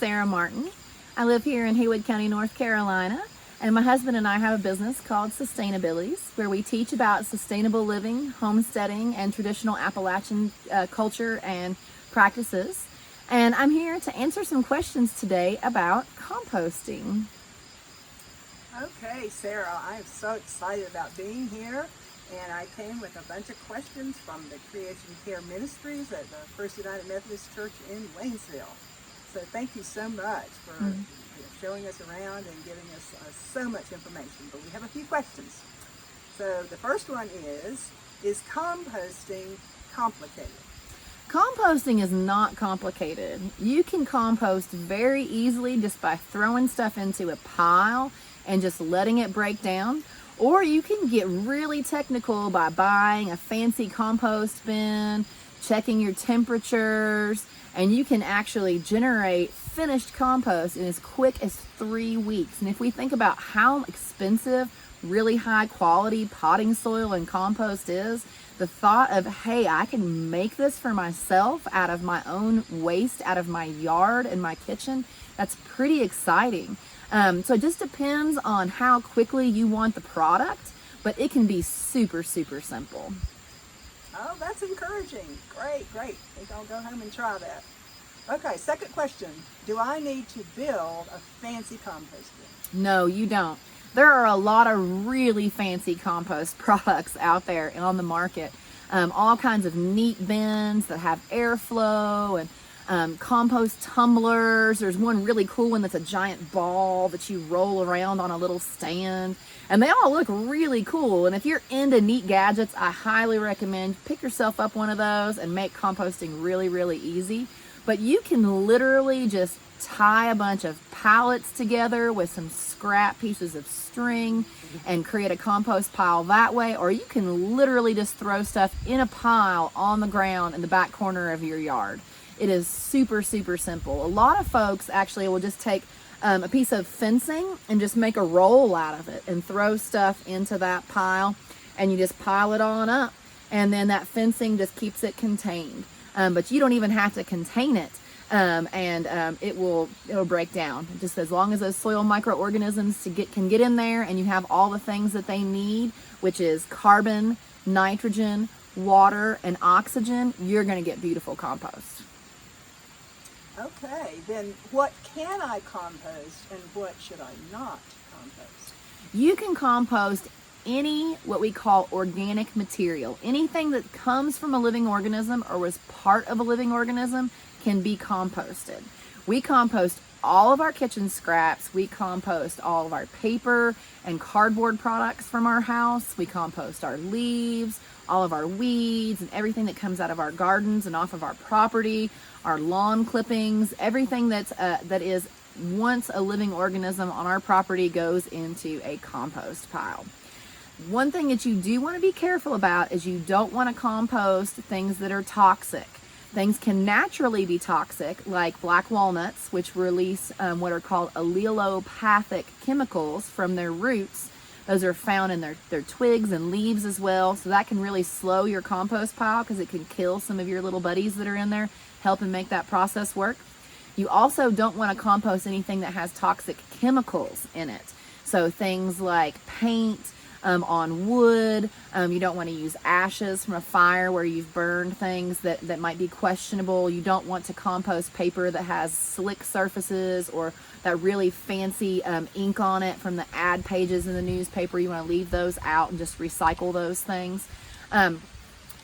Sara Martin. I live here in Haywood County, North Carolina, and my husband and I have a business called Sustainabillies, where we teach about sustainable living, homesteading, and traditional Appalachian culture and practices. And I'm here to answer some questions today about composting. Okay, Sara, I am so excited about being here, and I came with a bunch of questions from the Creation Care Ministries at the First United Methodist Church in Waynesville. So thank you so much for showing us around and giving us so much information. But we have a few questions. So the first one is composting complicated? Composting is not complicated. You can compost very easily just by throwing stuff into a pile and just letting it break down. Or you can get really technical by buying a fancy compost bin, checking your temperatures, and you can actually generate finished compost in as quick as 3 weeks. And if we think about how expensive really high quality potting soil and compost is, the thought of, hey, I can make this for myself out of my own waste, out of my yard and my kitchen, that's pretty exciting. So it just depends on how quickly you want the product, but it can be super, super simple. Oh, that's encouraging. Great. I think I'll go home and try that. Okay, second question. Do I need to build a fancy compost bin? No, you don't. There are a lot of really fancy compost products out there on the market. All kinds of neat bins that have airflow and compost tumblers. There's one really cool one that's a giant ball that you roll around on a little stand. And they all look really cool. And if you're into neat gadgets, I highly recommend pick yourself up one of those and make composting really, really easy. But you can literally just tie a bunch of pallets together with some scrap pieces of string and create a compost pile that way. Or you can literally just throw stuff in a pile on the ground in the back corner of your yard. It is super, super simple. A lot of folks actually will just take a piece of fencing and just make a roll out of it and throw stuff into that pile, and you just pile it on up, and then that fencing just keeps it contained. But you don't even have to contain it, it'll break down. Just as long as those soil microorganisms can get in there, and you have all the things that they need, which is carbon, nitrogen, water, and oxygen, you're going to get beautiful compost. Okay, then what can I compost and what should I not compost? You can compost any what we call organic material. Anything that comes from a living organism or was part of a living organism can be composted. We compost all of our kitchen scraps. We compost all of our paper and cardboard products from our house. We compost our leaves, all of our weeds, and everything that comes out of our gardens and off of our property, our lawn clippings, everything that is once a living organism on our property goes into a compost pile. One thing that you do want to be careful about is you don't want to compost things that are toxic. Things can naturally be toxic, like black walnuts, which release what are called allelopathic chemicals from their roots. Those are found in their twigs and leaves as well. So that can really slow your compost pile because it can kill some of your little buddies that are in there, helping make that process work. You also don't want to compost anything that has toxic chemicals in it. So things like paint, on wood. You don't want to use ashes from a fire where you've burned things that might be questionable. You don't want to compost paper that has slick surfaces or that really fancy ink on it from the ad pages in the newspaper. You want to leave those out and just recycle those things.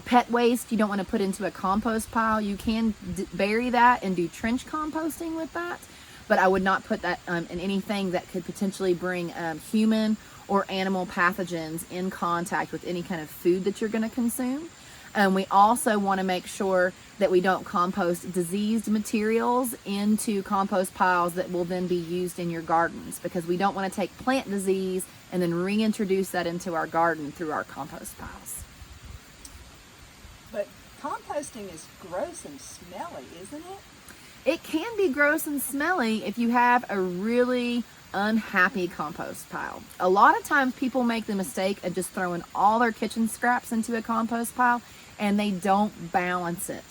Pet waste you don't want to put into a compost pile. You can bury that and do trench composting with that, but I would not put that in anything that could potentially bring human or animal pathogens in contact with any kind of food that you're going to consume. We also want to make sure that we don't compost diseased materials into compost piles that will then be used in your gardens, because we don't want to take plant disease and then reintroduce that into our garden through our compost piles. But composting is gross and smelly, isn't it? It can be gross and smelly if you have a really unhappy compost pile. A lot of times people make the mistake of just throwing all their kitchen scraps into a compost pile and they don't balance it.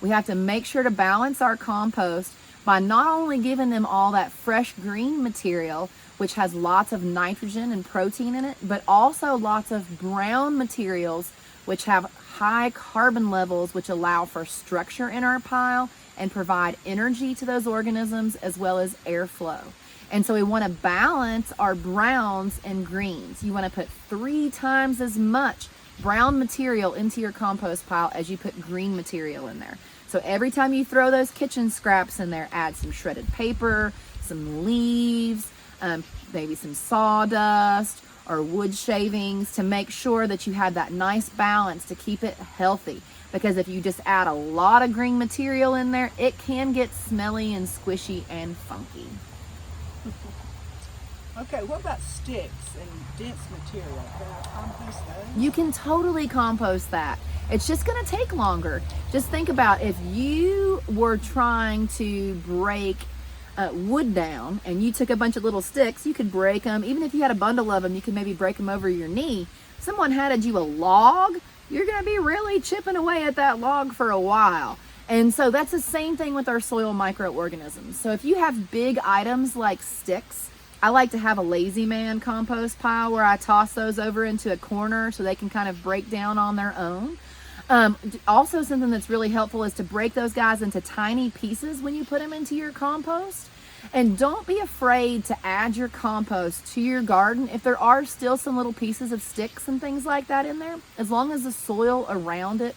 We have to make sure to balance our compost by not only giving them all that fresh green material, which has lots of nitrogen and protein in it, but also lots of brown materials, which have high carbon levels, which allow for structure in our pile and provide energy to those organisms as well as airflow. And so we want to balance our browns and greens. You want to put 3 times as much brown material into your compost pile as you put green material in there. So every time you throw those kitchen scraps in there, add some shredded paper, some leaves, maybe some sawdust or wood shavings to make sure that you have that nice balance to keep it healthy. Because if you just add a lot of green material in there, it can get smelly and squishy and funky. Okay, what about sticks and dense material? Can I compost those? You can totally compost that. It's just going to take longer. Just think about if you were trying to break wood down and you took a bunch of little sticks, you could break them. Even if you had a bundle of them, you could maybe break them over your knee. Someone handed you a log, you're going to be really chipping away at that log for a while. And so that's the same thing with our soil microorganisms. So if you have big items like sticks, I like to have a lazy man compost pile where I toss those over into a corner so they can kind of break down on their own. Also, something that's really helpful is to break those guys into tiny pieces when you put them into your compost. And don't be afraid to add your compost to your garden if there are still some little pieces of sticks and things like that in there. As long as the soil around it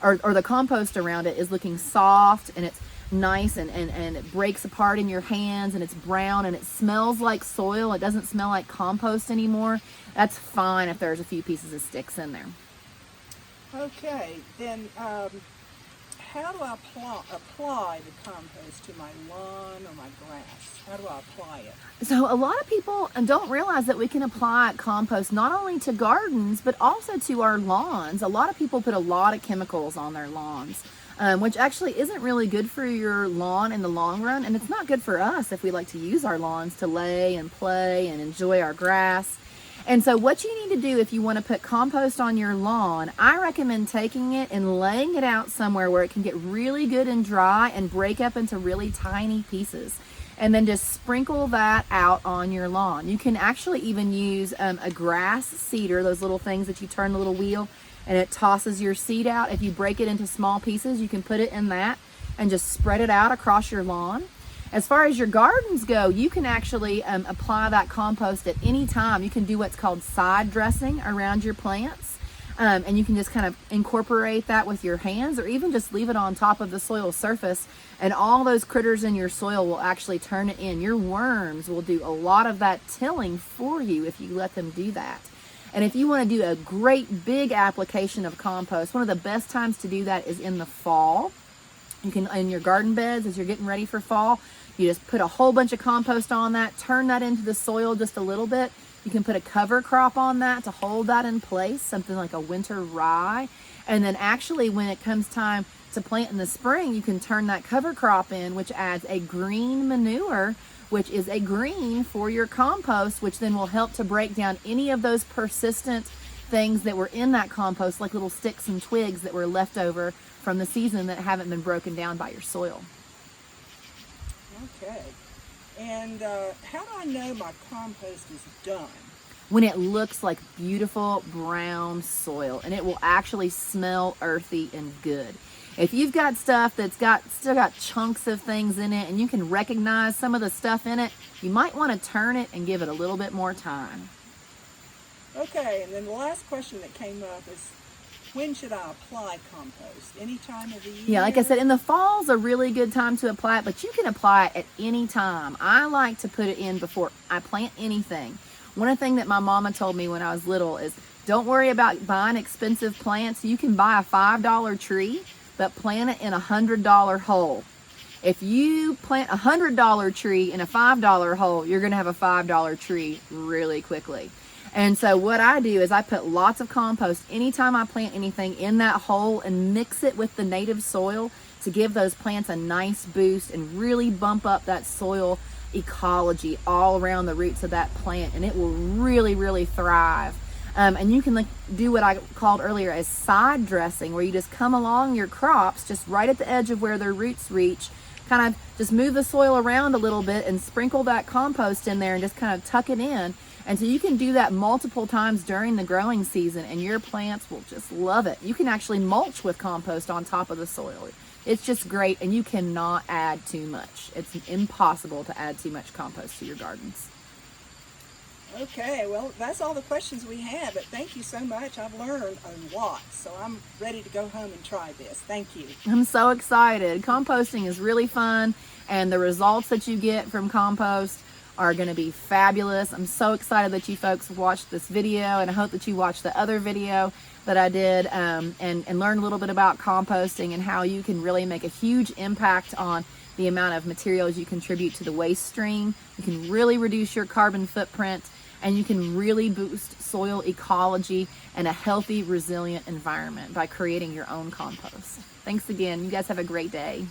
or the compost around it is looking soft and it's nice and it breaks apart in your hands and it's brown and it smells like soil, it doesn't smell like compost anymore, that's fine if there's a few pieces of sticks in there. Okay, then how do I apply the compost to my lawn or my grass? How do I apply it? So a lot of people don't realize that we can apply compost not only to gardens but also to our lawns. A lot of people put a lot of chemicals on their lawns, which actually isn't really good for your lawn in the long run, and it's not good for us if we like to use our lawns to lay and play and enjoy our grass. And so what you need to do if you want to put compost on your lawn, I recommend taking it and laying it out somewhere where it can get really good and dry and break up into really tiny pieces. And then just sprinkle that out on your lawn. You can actually even use a grass seeder, those little things that you turn the little wheel and it tosses your seed out. If you break it into small pieces, you can put it in that and just spread it out across your lawn. As far as your gardens go, you can actually apply that compost at any time. You can do what's called side dressing around your plants. And you can just kind of incorporate that with your hands or even just leave it on top of the soil surface. And all those critters in your soil will actually turn it in. Your worms will do a lot of that tilling for you if you let them do that. And if you want to do a great big application of compost, one of the best times to do that is in the fall. You can, in your garden beds, as you're getting ready for fall, you just put a whole bunch of compost on that, turn that into the soil just a little bit. You can put a cover crop on that to hold that in place, something like a winter rye. And then actually when it comes time to plant in the spring, you can turn that cover crop in, which adds a green manure, which is a green for your compost, which then will help to break down any of those persistent things that were in that compost, like little sticks and twigs that were left over from the season that haven't been broken down by your soil. Okay. And how do I know my compost is done? When it looks like beautiful brown soil and it will actually smell earthy and good. If you've got stuff that's still got chunks of things in it and you can recognize some of the stuff in it, you might want to turn it and give it a little bit more time. Okay, and then the last question that came up is, when should I apply compost? Any time of the year? Yeah, like I said, in the fall's a really good time to apply it, but you can apply it at any time. I like to put it in before I plant anything. One thing that my mama told me when I was little is, don't worry about buying expensive plants. You can buy a $5 tree, but plant it in a $100 hole. If you plant a $100 tree in a $5 hole, you're going to have a $5 tree really quickly. And so what I do is I put lots of compost anytime I plant anything in that hole and mix it with the native soil to give those plants a nice boost and really bump up that soil ecology all around the roots of that plant, and it will really, really thrive. And you can do what I called earlier as side dressing, where you just come along your crops just right at the edge of where their roots reach, kind of just move the soil around a little bit and sprinkle that compost in there and just kind of tuck it in. And so you can do that multiple times during the growing season and your plants will just love it. You can actually mulch with compost on top of the soil. It's just great, and you cannot add too much. It's impossible to add too much compost to your gardens. Okay, well, that's all the questions we have, but thank you so much. I've learned a lot, so I'm ready to go home and try this. Thank you. I'm so excited. Composting is really fun, and the results that you get from compost are going to be fabulous. I'm so excited that you folks watched this video, and I hope that you watched the other video that I did and learn a little bit about composting and how you can really make a huge impact on the amount of materials you contribute to the waste stream. You can really reduce your carbon footprint, and you can really boost soil ecology and a healthy, resilient environment by creating your own compost. Thanks again. You guys have a great day.